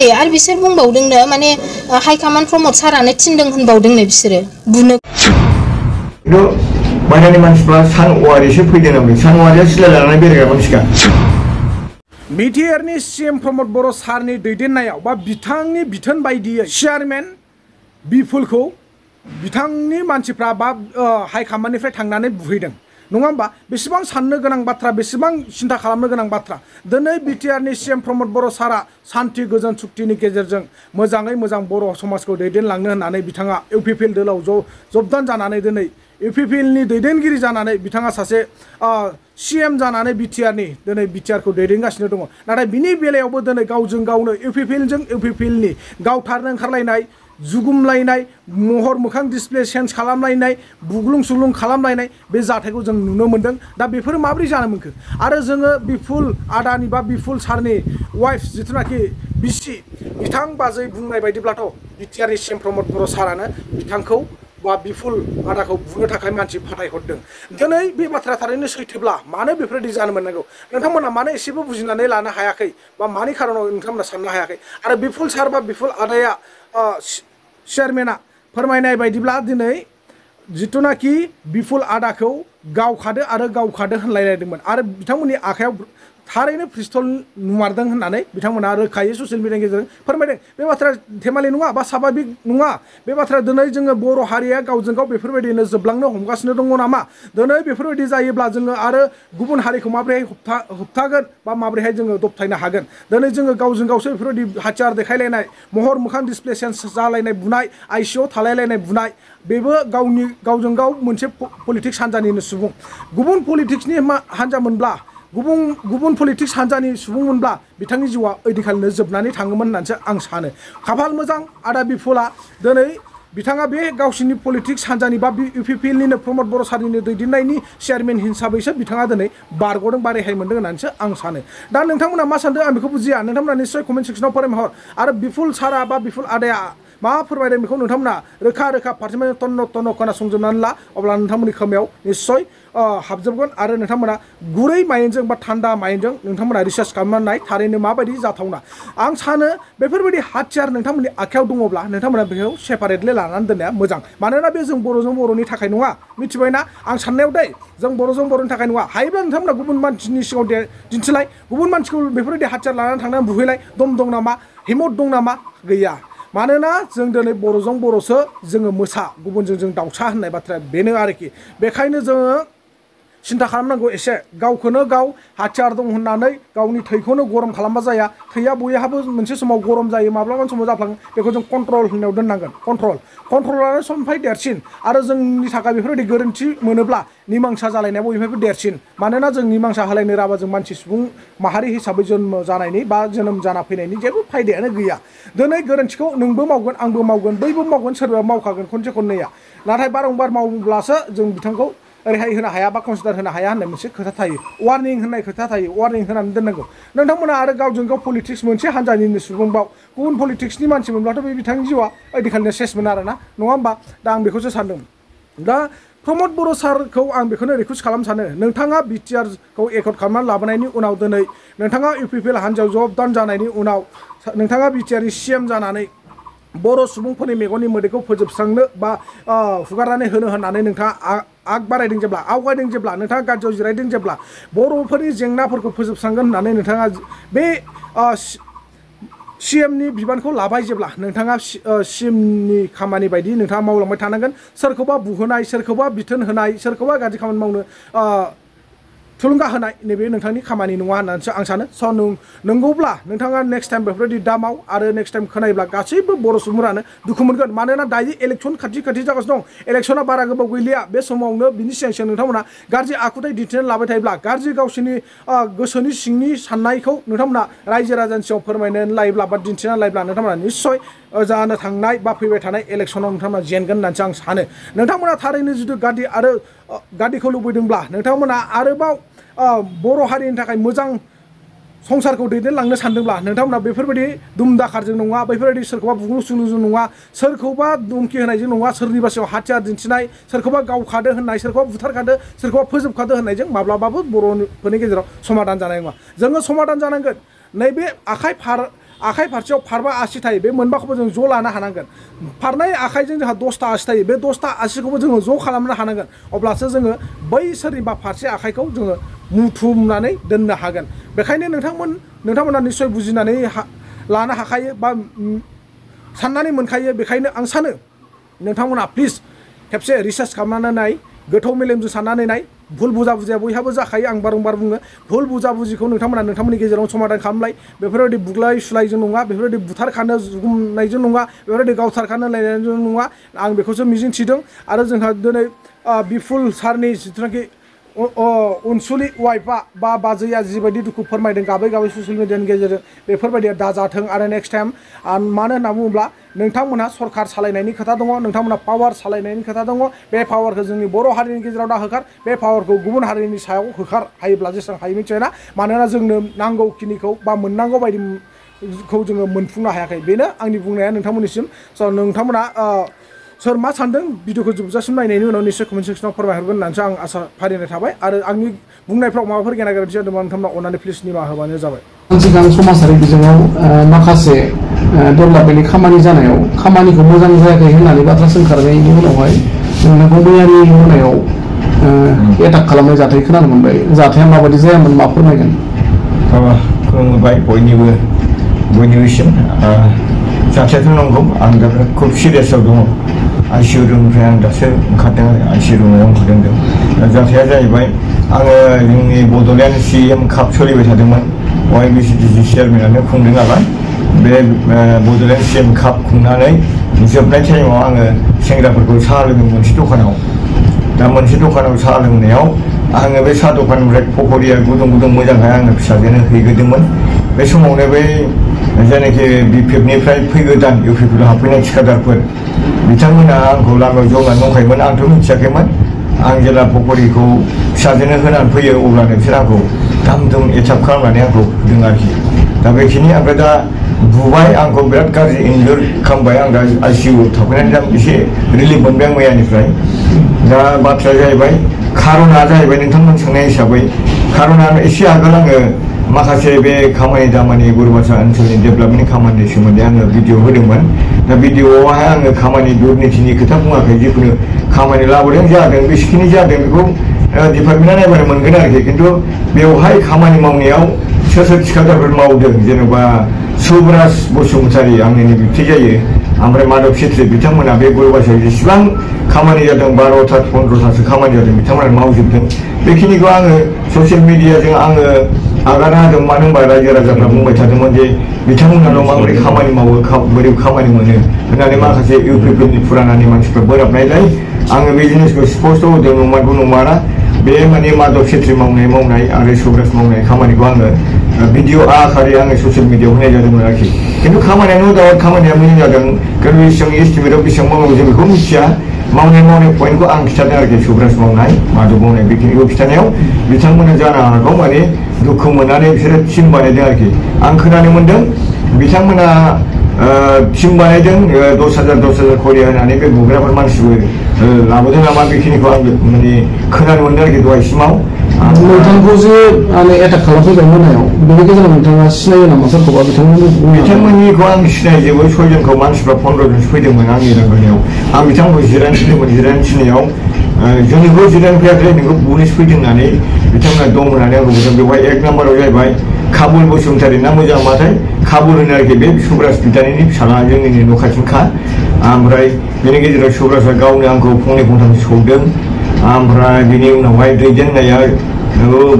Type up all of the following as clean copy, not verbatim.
आरो बिसोर बुंबावदोंनो माने हाइकमान्ड प्रमद सारानो थिनदों होनबावदोंनो बिसोरो बुनो बाहेरानि मानसिफ्रा सानवारिसो फैदों नालाय सानवारिया सिला लानानै बेरायग्रा मानसिखा बिटिआरनि सीएम प्रमद बर' सारनि दैदेननायाव बा बिथांनि बिथोन बायदियै चेयारमेन बिपुलखौ बिथांनि मानसिफ्रा बा हाइकमान्डनिफ्राय थांनानै बुहैदों नङा होमबा बेसेबां साननो गोनां बाथ्रा बेसेबां सिन्था खालामनो गोनां बाथ्रा दिनै बिटिआरनि सीएम प्रमद बर' सारा शान्ति गोजोन सुक्तिनि गेजेरजों मोजाङै मोजां बर' समाजखौ दैदेनलांनो होननानै बिथाङा इउपिपिएल दोलाव जबदान जानानै दिनै इउपिपिएलनि दैदेनगिरि जानानै बिथाङा सासे सीएम जानानै बिटिआरनि दिनै बिटिआरखौ दैदेनगासिनो दङ नाथाय बिनि बेलायावबो दिनै गावजों गावनो इउपिपिएलजों इउपिपिएलनि गावथारनो ओंखारलायनाय जुगुमलायनाय महर मोखां डिसप्ले चेन्ज खालामलायनाय बुग्लुं सुग्लुं खालामलायनाय बे जाथायखौ जों नुनो मोन्दों दा बेफोर माबोरै जानो मोनखो आरो जोङो बिपुल आदानि बा बिपुल सारनि वाइफ जिथुनाखि बिसि बिथां बाजै बुंनाय बायदिब्लाथ' बिटिआरनि सीएम प्रमद बर' सारानो बिथांखौ बा बिपुल आदाखौ बुनो थाखाय मानसि फाथायहरदों दिनै बे बाथ्रा थारैनो सैथोब्ला मानो बेफोरबायदि जानो मोननांगौ नोंथांमोना मानो एसेबो बुजिनानै लानो हायाखै बा मानि खारनाव नोंथांमोना साननो हायाखै आरो बिपुल सार बा बिपुल आदाया चेयारमेना फोरमायनाय बायदिब्ला दिनै जिथुनाखि बिपुल आदाखौ गावखादो आरो गावखादो होनलायलायदोंमोन आरो बिथांमोननि आखायाव थारैनो पिस्तल नुमारदों होननानै बिथांमोना रोखायै ससियेल मिडियानि गेजेरजों फोरमायदों बे बाथ्राया धेमालि नङा बा स्वाभाबिक नङा बे बाथ्राया दिनै जोङो बर' हारिया गावजों गाव बेफोरबायदिनो जोबलांनो हमगासिनो दङ नामा दिनै बेफोरबायदि जायोब्ला जोङो आरो गुबुन हारिखौ माबोरैहाय होबथागोन बा माबोरैहाय जोङो दबथायनो हागोन दिनै जोङो गावजों गावसो बेफोरबायदि हाथियार देखायलायनाय महर मोखां डिसप्ले चेन्ज जालायनाय बुनाय आइसिइउआव थालायलायनाय बुनाय बेबो गावजों गाव मोनसे पलिटिक्स हान्जानिनो सुबुं गुबुन पलिटिक्सनि हान्जा मोनब्ला गुबुन पलिटिक्स हान्जानि सुबुं मोनब्ला बिथांनि जिउआ ओइदिनखालिनो जोबनानै थाङोमोन होननानैसो आं सानो खाफाल मोजां आदा बिपुला दिनै बिथाङा बे गावसिनि पलिटिक्स हान्जानि बा इउपिपिएलनिनो प्रमद बर' सारनिनो दैदेननायनि चेयारमेन हिसाबैसो बिथाङा दिनै बारग'दों बा रेहाय मोनदों होननानैसो आं सानो दा नोंथांमोना मा सानदों आं बेखौ बुजिया नोंथांमोना निश्चय कमेन्ट सेक्सनाव फोरमायहर आरो बिपुल सारा बा बिपुल आदाया मा फोरमायदों बेखौ नोंथांमोना रोखा फारसेनिफ्राय तन्न खोनासंजोबनानै ला अब्ला नोंथांमोननि खोमायाव निश्चय हाबजोबगोन आरो नोंथांमोना गुरै माइन्डजों बा थान्दा माइन्डजों नोंथांमोना रिसार्च खालामनानै नाय थारैनो माबायदि जाथावना आं सानो बेफोरबायदि हाथियार नोंथांमोननि आखायाव दङब्ला नोंथांमोना बेखौ सेपारेटलि लानानै दोननाया मोजां मानोना बे जों बर'जों बर'नि थाखाय नङा मिथिबायना आं साननायाव दै जों बर'जों बर'नि थाखाय नङा हायोब्ला नोंथांमोना गुबुन मानसिनि सिगाङाव दिन्थिलाय गुबुन मानसिखौ बेफोरबायदि हाथियार लानानै थांनानै बुहैलाय दम दं नामा हिम्मत दं नामा गैया मानोना जों दिनै बर'जों बर'सो जोङो मोसा गुबुनजों जों दाउसा होननाय बाथ्राया बेनो आरोखि बेखायनो जोङो सिन्था खालामनांगौ एसे गावखौनो गाव हाथियार दं होननानै गावनि थैखौनो गरम खालामबा जाया थैया बयहाबो मोनसे समाव गरम जायो माब्लाबा समाव जाफ्लाङो बेखौ जों कन्ट्रल होननायाव दोननांगोन कन्ट्रलानो समनिफ्राय देरसिन आरो जोंनि थाखाय बेफोरबायदि गोरोन्थि मोनोब्ला निमांसा जालायनाया बयनिफ्रायबो देरसिन मानोना जों निमांसा होलायनो राबा जों मानसि सुबुं माहारि हिसाबै जोनोम जानायनि बा जोनोम जाना फैनायनि जेबो फायदायानो गैया दिनै गोरोन्थिखौ नोंबो मावगोन आंबो मावगोन बैबो मावगोन सोरबा मावखागोन खनसे खननैया नाथाय बारंबार मावब्लासो जों बिथांखौ रेहाय होनो हाया बा कनसिडार होनो हाया होननाय मोनसे खोथा थायो वार्निं होननाय खोथा थायो वार्निं होनानै दोननांगौ नोंथांमोना आरो गावजों गाव पलिटिक्स मोनसे हान्जानिनो सुबुंबाव गुबुन पलिटिक्सनि मानसि मोनब्लाथ' बे बिथांनि जिउआ ओइदिनखालिनो सेसमोन आरोना नङा होमबा दा आं बेखौसो सानदों दा प्रमद बर' सारखौ आं बेखौनो रिकुवेस्ट खालामनो सानो नोंथाङा बिटिआरखौ एकर्ड खालामनानै लाबोनायनि उनाव दिनै नोंथाङा इउपिपिएल हान्जायाव जबदान जानायनि उनाव नोंथाङा बिटिआरनि सीएम जानानै बर' सुबुंफोरनि मेगननि मोदैखौ फोजोबस्रांनो बा हुगारनानै होनो होननानै नोंथाङा आग बारायदों जेब्ला आवगायदों जेब्ला नोंथाङा गाज्रियाव जिरायदों जेब्ला बर'फोरनि जेंनाफोरखौ फोजोबस्रांगोन होननानै नोंथाङा बे सीएमनि बिबानखौ लाबाय जेब्ला नोंथाङा सीएमनि खामानि बायदि नोंथाङा मावलांबाय थानांगोन सोरखौबा बुहोनाय सोरखौबा बिथोन होनाय सोरखौबा गाज्रि खामानि मावनो थुलुंगा होनाय नैबे नोंथांनि खामानि नङा होननानैसो आं सानो स' नंगौब्ला नोंथाङा नेक्स्ट टाइम बेफोरबायदि दामाव आरो नेक्स्ट टाइम खोनायोब्ला गासैबो बर' सुबुंफोरानो दुखु मोनगोन मानोना दायो इलेक्सन खाथि जागासिनो दं इलेक्सना बारा गोबाव गैलिया बे समावनो बिनि सिगां नोंथांमोना गाज्रि आखुथाय दिन्थिनानै लाबाय थायोब्ला गाज्रि गावसोरनि गोसोनि सिंनि साननायखौ नोंथांमोना रायजो राजानि सिगाङाव फोरमायनानै लायोब्ला बा दिन्थिनानै लायोब्ला नोंथांमोना निस्सय जानो थांनाय बा फैबाय थानाय इलेक्सनाव नोंथांमोना जेनगोन होननानैसो आं सानो नोंथांमोना थारैनो जुदि गादिखौ लुबैदोंब्ला नोंथांमोना आरोबाव बर' हारिनि थाखाय मोजां संसारखौ दैदेनलांनो सानदोंब्ला नोंथांमोना बेफोरबायदि दुमदाखारजों नङा बेफोरबायदि सोरखौबा बुग्लुं सुग्लुंजों नङा सोरखौबा धुमखि होनायजों नङा सोरनिबा सायाव हाथियार दिन्थिनाय सोरखौबा गावखादो होननाय सोरखौबा बुथारखादो सोरखौबा फोजोबखादो होननायजों माब्लाबाबो बर'फोरनि गेजेराव समाधान जानाय नङा जोङो समाधान जानांगोन नैबे आखाइ फारसेयाव फारबा आसि थायो बे मोनबाखौबो जों ज' लानो हानांगोन फारनै आखाइजों जोंहा 10ता आसि थायो बे 10ता आसिखौबो जोङो ज' खालामनो हानांगोन अब्लासो जोङो बै सोरनिबा फारसे आखाइखौ जोङो मुथुमनानै दोननो हागोन बेखायनो नोंथांमोना निश्चय बुजिनानै लानो हाखायो बा साननानै मोनखायो बेखायनो आं सानो नोंथांमोना प्लिज खेबसे रिसार्च खालामनानै नाय गोथौ मेलेमजों साननानै नाय भुल बुजा बुजिया बयहाबो जाखायो आं बारंबार बुङो भुल बुजा बुजिखौ नोंथांमोना नोंथांमोननि गेजेराव समाधान खालामलाय बेफोरबायदि बुग्लाय सुलायजों नङा बेफोरबायदि बुथारखानो जुगुमनायजों नङा बेफोरबायदि गावथारखानो लायनायजों नङा आं बेखौसो मिजिं थिदों आरो जोंहा दिनै बिपुल सारनि जिथुनाखि अनसुलि वाइफआ बा बाजैया जिबायदि दुखु फोरमायदों गाबै गाबै ससियेल मिडियानि गेजेरजों बेफोरबायदिया दाजाथों आरो नेक्स्ट टाइम मानो होनना बुङोब्ला नोंथांमोनहा सरकार सालायनायनि खोथा दङ नोंथांमोनहा पावार सालायनायनि खोथा दङ बे पावारखौ जोंनि बर' हारिनि गेजेराव दा होखार बे पावारखौ गुबुन हारिनि सायाव होखार हायोब्ला जेसेबां हायो मिथिबाय ना मानोना जोंनो नांगौखिनिखौ बा मोननांगौ बायदिखौ जोङो मोनफुंनो हायाखै बेनो आंनि बुंनाया नोंथांमोननिसिम स' नोंथांमोना सोर मा सानदों भिडिअखौ जोबजासिम नायनायनि उनाव निश्चय कमेन्ट सेक्सनाव फोरमायहरगोन होननानैसो आं आसा फारिनाय थाबाय आरो आंनि बुंनायफ्राव माबाफोर गेना गोरोन्थि जादोंबा नोंथांमोना अननानै प्लिज निमाहा होबानो जाबाय सिगां समाजारि बिजोङाव माखासे डेभेलपमेन्टनि खामानि जानायाव खामानिखौ मोजां जायाखै होननानै बाथ्रा सोंखारनायनि उनावहाय जोंनो मैयानि मोनायाव एटाक खालामनाय जाथाय खोनानो मोनबाय जाथाया माबायदि जायामोन मा फोरमायगोन खुलुमबाय बयनिबोसिम जाथायाथ' नंगौ आं दा खुब सिरियासआव दङ आइसिइउ रुमनिफ्राय आं दासो ओंखारदों आरो आइसिइउ रुमाव ओंखारदों जाथाया जाहैबाय आङो जोंनि बड'लेण्ड CM काप सोलिबाय थादोंमोन OIBCTC चेयारमेनानो खुंदों नालाय बे बड'लेण्ड CM काप खुंनानै जोबनाय टाइमाव आङो सेंग्राफोरखौ साहा लोङो मोनसे दखानाव दा मोनसे दखानाव साहा लोंनायाव आङो बे साहा दखाननिफ्राय पकरिया गुदुं गुदुं मोजांहाय आङो फिसाजोनो हैग्रोदोंमोन बे समावनो बै जायनाखि BPFनिफ्राय फैगोदान UPPआव हाबफैनाय थिखादारफोर बिथांमोना आंखौ लामायाव जनानै दंखायोमोन आंथ' मिथियाखैमोन आं जेब्ला पकरिखौ फिसाजोनो होनानै फैयो अब्लानो बिसोर आंखौ दाम दुम एटाक खालामनानै आंखौ बुदों आरोखि दा बेखिनि ओमफ्राय दा बुबाय आंखौ बिराद गाज्रि इनजुर खालामबाय आं दा आइसिइउ थाफैनानै दा एसे रिलिफ मोनबाय आं मैयानिफ्राय दा बाथ्राया जाहैबाय खारना जाहैबाय नोंथांमोन सोंनाय हिसाबै खारना एसे आगोल आङो माखासे बे खामानि दामानि गुरुबासा ओनसोलनि डेभेलपमेन्टनि खामानिनि सोमोन्दै आङो भिडिअ होदोंमोन दा भिडिअआवहाय आङो खामानि दुर्निथिनि खोथा बुङाखै जिखुनु खामानि लाबोदों जादों बेसेखिनि जादों बेखौ डिपार्टमेन्टआ नायबानो मोनगोन आरोखि खिन्थु बेवहाय खामानि मावनायाव सोर सोर थिखादारफोर मावदों जेनेबा सुब्राज बसुमतारी आंनिनो बिबथै जायो ओमफ्राय माधब छेत्री बिथांमोना बे गुरुबासायाव जेसेबां खामानि जादों 12ता 15तासो खामानि जादों बिथांमोना मावजोबदों बेखिनिखौ आङो ससियेल मिडियाजों आङो आगारना होदों मानो होनबा रायजो राजाफ्रा बुंबाय थादोंमोन जे बिथांमोनाल' माबोरै खामानि मावो बोरै खामानि मोनो होननानै माखासे UPPनि फुरानानि मानसिफ्रा बोराबनायलाय आङो बे जिनिसखौ स्पष्ट होदों नंमारगौ नंमारा बे माने माधब छेत्री मावनाय आरो सुब्राज मावनाय खामानिखौ आङो भिडिअ आकारै आङो ससियेल मिडियाआव होनाय जादोंमोन आरोखि खिन्थु खामानिया नो दाउट खामानिया मोजां जादों खिन्थु बेसेबां एस्टिमेटआव बेसेबां मावनांगौ जों बेखौ मिथिया मावनाय पइन्टखौ आं खिथादों आरोखि सुब्राज मावनाय माधब मावनाय बेखिनिखौ खिथानायाव बिथांमोना जानो हागौ माने दुखु मोननानै बिसोरो टिम बानायदों आरोखि आं खोनानो मोन्दों बिथांमोना टिम बानायदों 10,000 खरि होनानै बे बुग्राफोर मानसिबो लाबोदों नामा बेखिनिखौ आं माने खोनानो मोन्दों आरोखि दहायसिमाव नोंथांखौ जे एटाक खालामफैबाय मोनायाव बेनि गेजेराव नोंथाङा सिनायो नामा सोरखौबा बिथांमोननिखौ आं सिनायजोबो 6 जनखौ मानसिफ्रा 15 जनसो फैदोंमोन आंनि लांगोनायाव आं बिथांमोनखौ जिरायनो थिनदोंमोन जिरायनो थिननायाव जोंनिखौ जिरायनो फैयाखै नोंखौ पुलिस फैदों होननानै बिथांमोना दं होननानै आंखौ बुंदों बेवहाय 1 नाम्बाराव जाहैबाय काबुल बसुमतारी ना मोजां माथाय काबुल होनो आरोखि बे सुब्राज बिदानिनि फिसाला जोंनिनो न' खाथिनिखा ओमफ्राय बेनि गेजेराव सुब्राजआ गावनो आंखौ फंनै फंथामसो सौदों ओमफ्राय बेनि उनावहाय दैदेननाया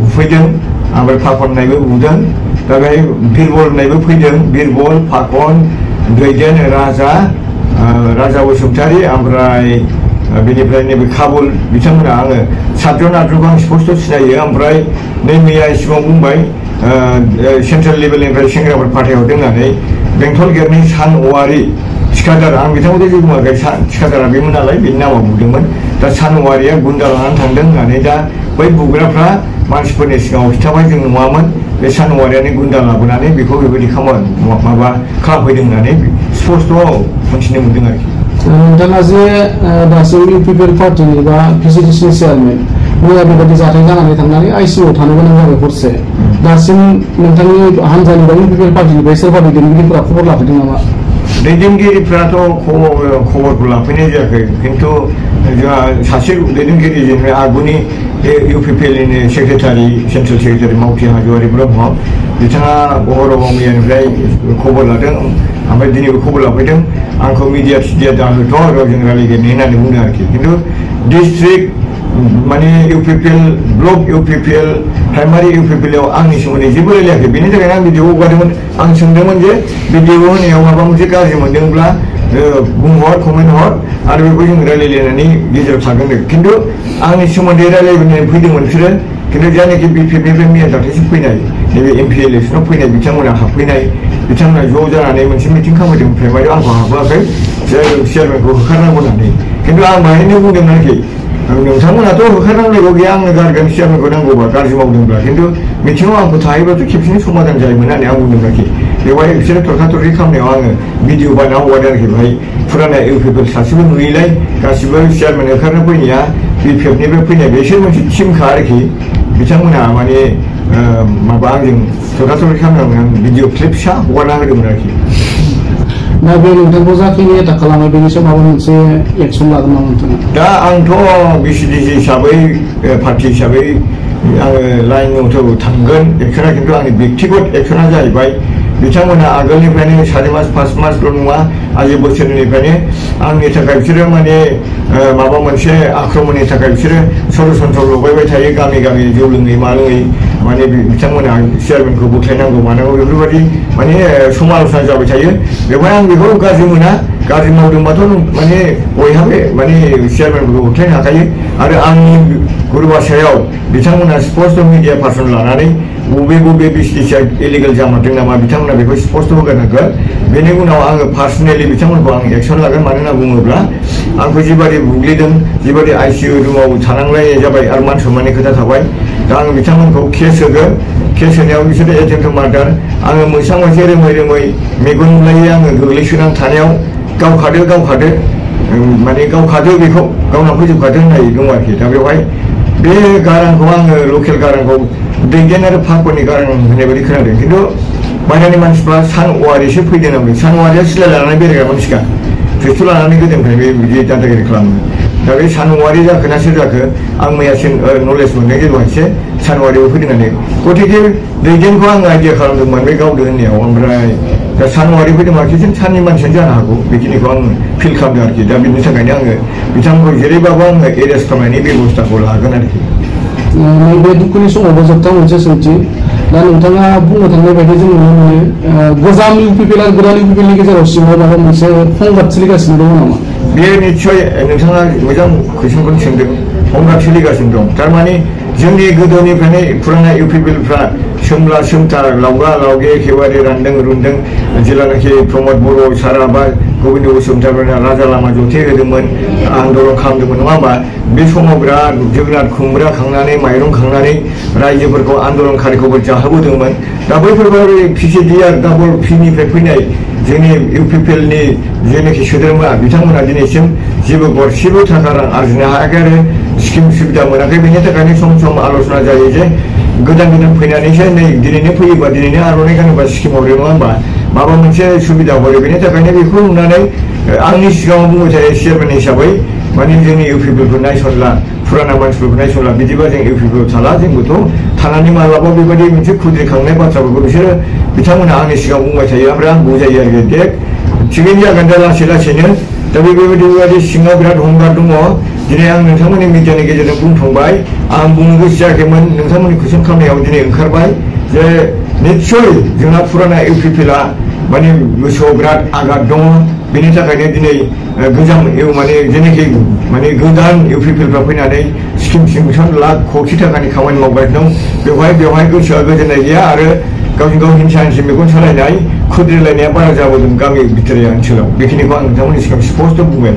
बुफैदों ओमफ्राय फाखन होननायबो बुदों दा बेहाय बिरबल होननायबो फैदों बिरबल फाखन दैदेन राजा बसुमतारी ओमफ्राय बेनिफ्राय नैबे काबुल बिथांमोना आङो 7 जन 8 जनखौ आं स्पष्ट सिनायो ओमफ्राय नै मैया इसिबां बुंबाय सेन्ट्रेल लेभेलनिफ्राय सेंग्राफोर फाथायहरदों होननानै बेंटल गेटनि सान औवारि थिखादार आं बिथांखौ जेबो बुङाखै थिखादारा बेमोन नालाय बेनि नामाव बुदोंमोन दा सान औवारिया गुन्दा लानानै थांदों होननानै दा बै बुग्राफ्रा मानसिफोरनि सिगाङाव खिथाबाय जों नुवामोन बे सान औवारियानो गुन्दा लाबोनानै बेखौ बेबायदि माबा खालामफैदों होननानै स्पष्ट मोनथिनो मोन्दों आरोखि नोंथाङा जे दासिम UPP पार्टिनि बा PCDC चेयारमेन मैया बेबायदि जाथाय जानानै थांनानै आइसिइउ थानो गोनां जाबाय हरसे दासिम नोंथांनि हानजानि बा इउपिपिएल पार्टिनिफ्राय सोरबा दैदेनगिरिफोरा खबर लाफैदों नामा दैदेनगिरिफ्राथ' खबरखौ लाफैनाय जायाखै खिन्थु जोंहा सासे दैदेनगिरि जेनेबा आगुनि इउपिपिएलनि सेक्रेटारि सेन्ट्रेल सेक्रेटारि मावथि हाज'वारि ब्रह्म बिथाङा हराव मैयानिफ्राय खबर लादों ओमफ्राय दिनैबो खबर लाफैदों आंखौ मिडिया थिडिया दाहोथ' र' जों रायलायगोन होननानै बुंदों आरोखि खिन्थु डिस्ट्रिक्ट माने इउपिपिएल ब्लक इउपिपिएल प्राइमारि इउपिपिएलआव आंनि सोमोन्दै जेबो रायलायाखै बेनि थाखायनो आं भिडिअ हगारदोंमोन आं सोंदोंमोन जे भिडिअ होनायाव माबा मोनसे गाज्रि मोनदोंब्ला बुंहर कमेन्ट हर आरो बेखौ जों रायलायलायनानै गेजेराव थागोन खिन्थु आंनि सोमोन्दै रायलायनानै फैदोंमोन बिसोरो खिन्थु जायनाखि बिपिएफनिफ्राय मैया दाख्लैसो फैनाय नैबे एमपि इलेक्सनाव फैनाय बिथांमोना हाबफैनाय बिथांमोना ज' जानानै मोनसे मिटिं खालामदों प्राइमारियाव आंखौ हाबहोआखै चेयारमेनखौ होखारनांगौ होननानै खिन्थु आं बाहायनो बुंदों आरोखि नोंथांमोनाथ' होखारनांलायगौ गैया आंनो गारगोन चेयारमेनखौ नांगौबा गाज्रि मावदोंब्ला खिन्थु मिटिङाव आंखौ थाहैबाथ' खेबसेनो समाधान जायोमोन होननानै आं बुंदों आरोखि बेवहाय बिसोरो थरखा-थरखि खालामनायाव आङो भिडिअ बानायना हगारदों आरोखि बेवहाय फुराना इउपिपिएल सासेबो नुयैलाय गासिबो चेयारमेन होखारनो फैनाया बिपिएफनिफ्राय फैनाय बिसोर मोनसे टिमखा आरोखि बिथांमोना माने माबा आंजों थरखा-थरखि खालामनायाव आं भिडिअ क्लिप फिसा हगारना होदोंमोन आरोखि दा बे नोंथांखौ जाखिनि एटाक खालामो बेनि सायाव माबा मोनसे एक्सन लागोन नामा नोंथाङा दा आंथ' बिसिडिसि हिसाबै पार्टि हिसाबै आङो लाइन मथेआव थांगोन एक्सना खिन्थु आंनि व्यक्तिगत एक्सना जाहैबाय बिथांमोना आगोलनिफ्रायनो 4 मास 5 मासल' नङा आजि बोसोरनिफ्रायनो आंनि थाखाय बिसोरो माने माबा मोनसे आक्रमणनि थाखाय बिसोरो षड्यन्त्र लगायबाय थायो गामि गामि जौ लोङै मा लोङै माने बिथांमोना चेयारमेनखौ बोख्लायनांगौ मानांगौ बेफोरबायदि माने समाल'सना जाबाय थायो बेवहाय आं बेखौ गाज्रि मोना गाज्रि मावदोंबाथ' माने बयहाबो माने चेयारमेनफोरखौ होबथायनो हाखायो आरो आंनि गुरुबासायाव बिथांमोना स्पष्ट मिडिया पार्सन लानानै बबे बिसिडिसिआ इलिगेल जामारदों नामा बिथांमोना बेखौ स्पष्ट होगोरनांगोन बेनि उनाव आङो पार्सनेलि बिथांमोनखौ आं एक्सन लागोन मानो होनना बुङोब्ला आंखौ जिबायदि बुग्लिदों जिबायदि आइसिइउ रुमाव थानांलायनाय जाबाय आरो मान सनमाननि खोथा थाबाय दा आङो बिथांमोनखौ केस होगोन केस होनायाव बिसोरो एटेम्प्ट टु मार्डार आङो मोनसे रोमै मेगन नुलायै आङो गोग्लैसोनानै थानायाव गावखादो माने गावखादो बेखौ गावना फोजोबखादो होननाय दं आरोखि दा बेवहाय बे गारांखौ आङो लकेल गारांखौ दैदेन आरो फाखननि गारां होननाय बायदि खोनादों खिन्थु बाहेरानि मानसिफ्रा सानवारिसो फैदों नालाय सानवारिया सिलाय लानानै बेरायग्रा मानसिखा पिस्तल लानानै गोदोनिफ्राय बे बिदि दादागिरि खालामो दा बे सानवारि जाखो ना सोर जाखो आं मैयासिम नलेज मोननाय गेजेरावहायसो सानवारिबो फैदों होननानै गतिके दैदेनखौ आं आइडिया खालामदोंमोन बे गावदो होननायाव ओमफ्राय दा सानवारि फैदों आरोखि साननि मानसियानो जानो हागौ बेखिनिखौ आं फिल खालामदों आरोखि दा बिनि थाखायनो आङो बिथांमोनखौ जेरैबाबो आङो एरेस्ट खालामनायनि बेबस्थाखौ लागोन आरोखि नैबे दुखुनि समावबो जोबथा मोनसे सोंथि दा नोंथाङा बुंनो थांनाय बायदि जों नुनो मोनो गोजाम इउपिपिएल आरो गोदान इउपिपिएलनि गेजेराव सिङाव माबा मोनसे संघात सोलिगासिनो दङ नामा बेयो निस्सय नोंथाङा मोजां कुइसनखौनो सोंदों संघात सोलिगासिनो दं थारमाने जोंनि गोदोनिफ्रायनो फुराना इउपिपिएलफ्रा सोमला सोमथा लावगा लावगे एखेबारे रानदों रुन्दों जेब्लानाखि प्रमद बर' सारा बा गोविन्द बसुमतारिया राजा लामा जथे होदोंमोन आन्दलन खालामदोंमोन नङा होमबा बे समाव बिराद जोगोनार खुमब्रा खांनानै माइरं खांनानै रायजोफोरखौ आन्दलनकारिखौबो जाहोबोदोंमोन दा बैफोरबायदि पिसिडि आरो डाबल पिनिफ्राय फैनाय जोंनि इउपिपिएलनि जेनाखि सोद्रोमा बिथांमोना दिनैसिम जेबो गरसेबो थाखा रां आरजिनो हायाखै आरो स्किम सुबिदा मोनाखै बेनि थाखायनो सम आलोचना जायो जे गोदान फैनानैसो नै दिनैनो फैयोबा दिनैनो आर'नाइ गानोबा स्किम हरो नङा होमबा माबा मोनसे सुबिदा हरो बेनि थाखायनो बेखौ नुनानै आंनि सिगाङाव बुंबाय थायो चेयारमेन हिसाबै माने जोंनि इउपिपिएलखौ नायसनला फुराना मानसिफोरखौ नायसनला बिदिबा जों इउपिपिएल थाला जोंबोथ' थानानै मालाबा बेबायदि मोनसे खुद्रिखांनाय बाथ्राफोरखौ बिसोरो बिथांमोना आंनि सिगाङाव बुंबाय थायो ओमफ्राय आं बुजायो आरोखि दे थिगैनो जागोन दा लासैनो दा बेबायदि सिङाव बिराद हंगार दङ दिनै आं नोंथांमोननि मिडियानि गेजेरजों बुंफ्लांबाय आं बुंनो गोसो जायाखैमोन नोंथांमोननि कुइसन खालामनायाव दिनै ओंखारबाय जे निस्सय जोंना फुराना इउपिपिएलआ माने गोसोआव बिराद आघात दङ बेनि थाखायनो दिनै गोजाम माने जेनाखि माने गोदान इउपिपिएलफ्रा फैनानै स्किम सेंसन लाख कौटि थाखानि खामानि मावगासिनो दं बेवहाय गोसोआ गोजोननाय गैया आरो गावजों गाव हिंसा हिंसि मेगन सालायनाय खुद्रिलायनाया बारा जाबोदों गामि भितरिया ओनसोलाव बेखिनिखौ आं नोंथांमोननि सिगां स्पष्ट बुंबाय